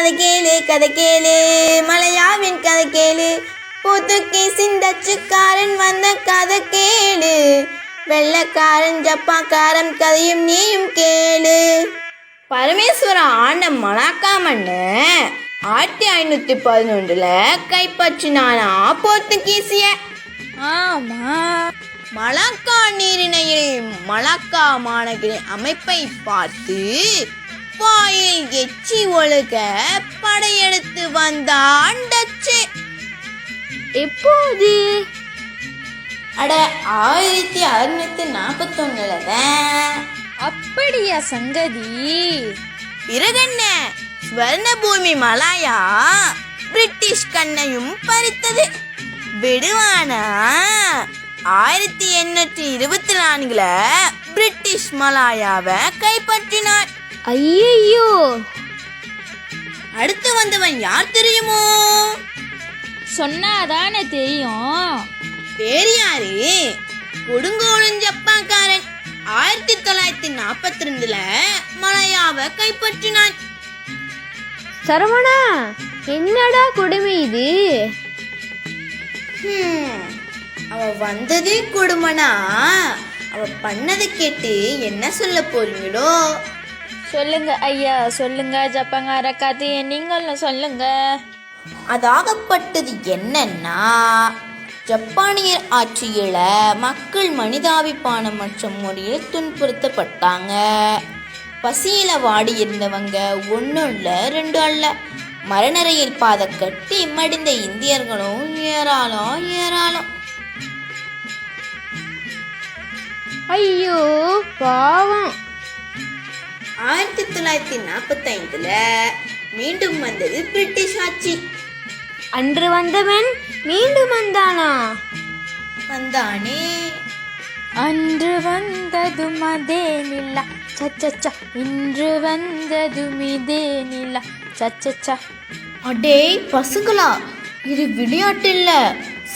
கதை கேளு கதை கேளு, மலையாவின் கதை கேளு, போர்த்துகீசின் வந்த கதை கேளு, வெள்ளக்காரன் ஜப்பான்காரன் கதையும் நீயும் கேளு. பரமேஸ்வரன் ஆண்ட மலாக்கா மண்ணை 1511 கைப்பற்றினானா போர்த்துகீசிய. ஆமா, மலாக்கா நீரிணையில் மலாக்கா மாநகரின் அமைப்பை பார்த்து வாயில் எச்சி ஒழுக படையெடுத்து வந்தான் டச்சு. எப்போது? அட 1641 தான். அப்படியா சங்கதி? பிறகென்ன, ஸ்வர்ண பூமி மலாயா பிரிட்டிஷ் கண்ணையும் பறித்தது. விடுவானா? 1824 பிரிட்டிஷ் மலாயாவை கைப்பற்றினார். ஐயோ, அடுத்து வந்தவன் யார் தெரியுமோ? சொன்னாதானே தெரியும். பெரியாரு கொடுங்கோலன் ஜப்பான்காரன் 1942 மலாயாவை கைப்பற்றினான். சரவணா, என்னடா கொடுமை இது? அவ வந்ததே கொடுமனா? அவ பண்ணதை கேட்டு என்ன சொல்ல போறீங்களோ? சொல்லுங்க ஐயா, சொல்லுங்க. ஜப்பாங்கார கதையை நீங்களும் சொல்லுங்க. அதாகப்பட்டது என்னன்னா, ஜப்பானியர் ஆட்சியில மக்கள் மனிதாபிமானமற்ற முறையில் துன்புறுத்தப்பட்டாங்க. பசியில வாடி இருந்தவங்க ஒன்றும் இல்லை 2 அல்ல, மரணரையில் பாதை கட்டி மடிந்த இந்தியர்களும் ஏராளம். ஐயோ பாவம். 1945 மீண்டும் வந்தது பிரிட்டிஷ் ஆட்சி. அன்று வந்தவன் மீண்டும் வந்தானே. அன்று வந்ததும் அதே நிலா சச்சச்சா, இன்று வந்ததும் இதே நிலா சச்சச்சா. அடே பசங்களா, இது விளையாட்டு இல்ல,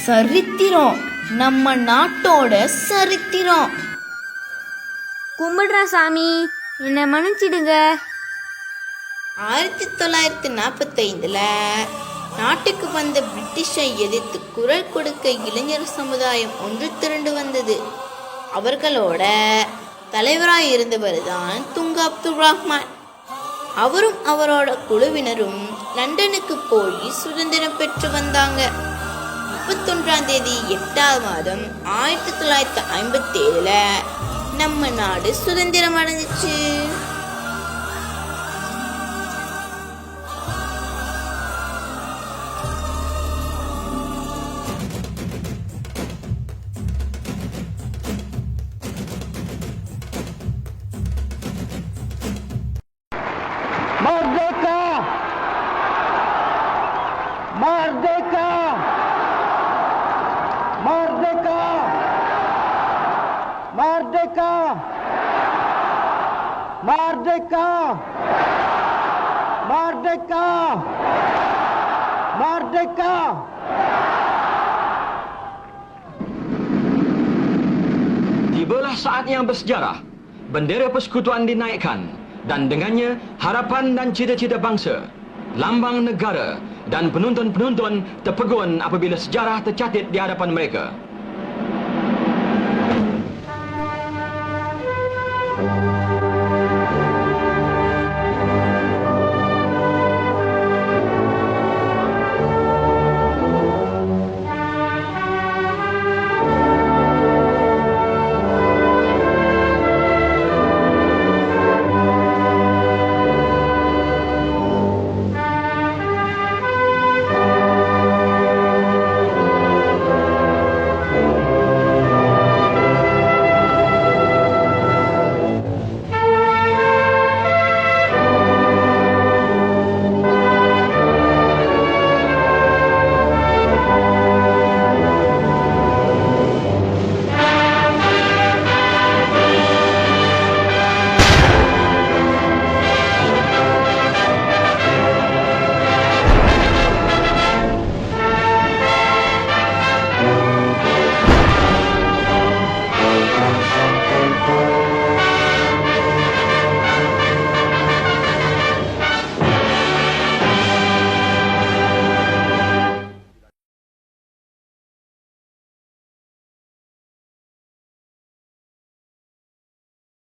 சரித்திரம். நம்ம நாட்டோட சரித்திரம். கும்பிடுறா சாமி, என்னை மன்னிச்சிடுங்க. 1945 நாட்டுக்கு வந்த பிரிட்டிஷை எதிர்த்து குரல் கொடுக்க இளைஞர் சமுதாயம் ஒன்று திரண்டு வந்தது. அவர்களோட தலைவராய் இருந்தவர் தான் துங்கா அப்துல் ரஹ்மான். அவரும் அவரோட குழுவினரும் லண்டனுக்கு போய் சுதந்திரம் பெற்று வந்தாங்க. 31ஆம் தேதி 8ஆம் மாதம் 1957 நம்ம நாடு சுதந்திரம் அடைஞ்சிச்சு. Merdeka! Merdeka! Merdeka! Merdeka! Merdeka! Merdeka! Merdeka! Tibalah saat yang bersejarah. Bendera persekutuan dinaikkan dan dengannya harapan dan cita-cita bangsa, lambang negara dan penonton-penonton terpegun apabila sejarah tercatat di hadapan mereka.